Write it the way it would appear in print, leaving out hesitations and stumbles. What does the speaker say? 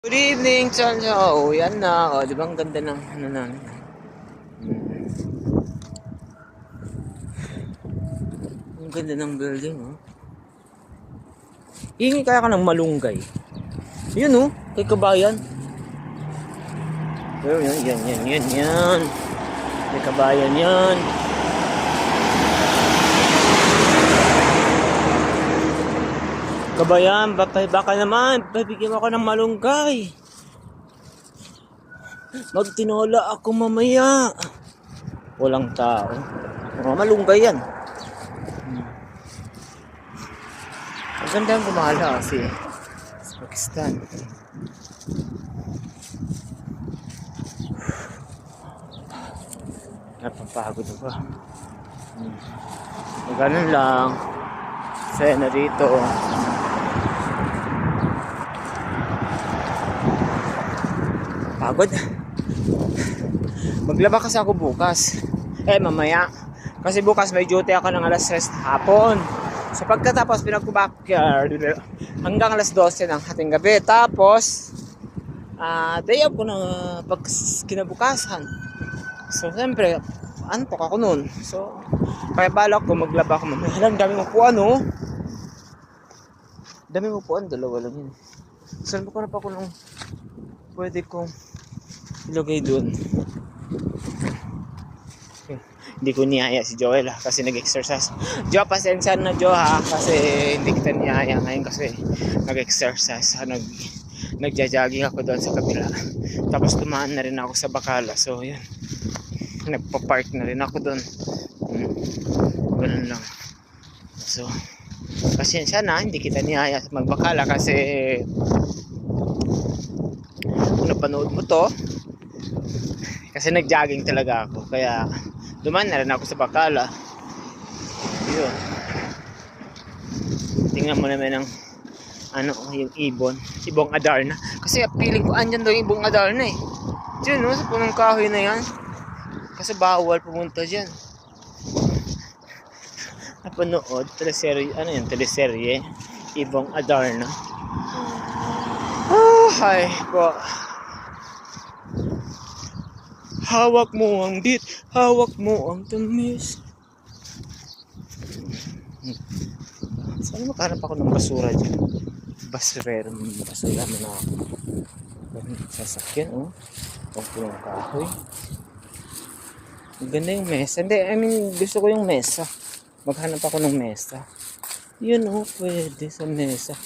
Good evening, Chan. Oh, yan na. Oh, di ba ang ganda ng ano namin? Ang ganda ng building, oh. Hingi kaya ka ng malunggay. Yun, oh. Kay kabayan. Pero yan. Kay kabayan yan. Kabayan, baka naman. Bibigyan ako ng malunggay. Magtinola ako mamaya. Walang tao. Mga malunggay yan. Ang ganda ang gumala kasi sa Pakistan. Napapagod ba? Ganun lang. Saya na dito. Pagod. Maglaba kasi ako bukas. Mamaya. Kasi bukas may duty ako ng alas 6 hapon. So pagkatapos pinagkubakyard hanggang alas 12 ng hating gabi. Tapos day off ko ng pag kinabukasan. So siyempre antok ako nun. So kaya balak ko maglaba ako mamaya. Halang dami upuan, oh. Dami upuan, dalawa lang yun. So ko na pa ko nung pwede kong ilagay dun. Hindi ko niyaya si Joel kasi nag-exercise. Jo, pasensya na Jo kasi hindi kita niyaya ngayon kasi nag-exercise. Nagja-jogging ako doon sa kabila. Tapos tumaan na rin ako sa Bacala. So yun, nagpa-park na rin ako doon. Ganun lang. So pasensya na, hindi kita niyaya mag-Bacala kasi kung napanood mo to kasi nag-jogging talaga ako. Kaya dumaan na rin ako sa Bacala. Yun. Tingnan mo naman ang yung ibong Adarna. Kasi feeling ko andyan daw yung ibong Adarna eh. Diyan, no, sa punong kahoy na yan. Kasi bawal pumunta dyan. Napanood, teleserye, teleserye, ibong Adarna. Ay po. Hawak mo ang beat, hawak mo ang tamis. Saan makahanap ako ng basura dyan? Basura mo na ako. Sasakyan, oh. Huwag ko yung kahoy. Ganda yung mesa. Hindi, gusto ko yung mesa. Maghanap ako ng mesa. Yun, oh, pwede sa mesa.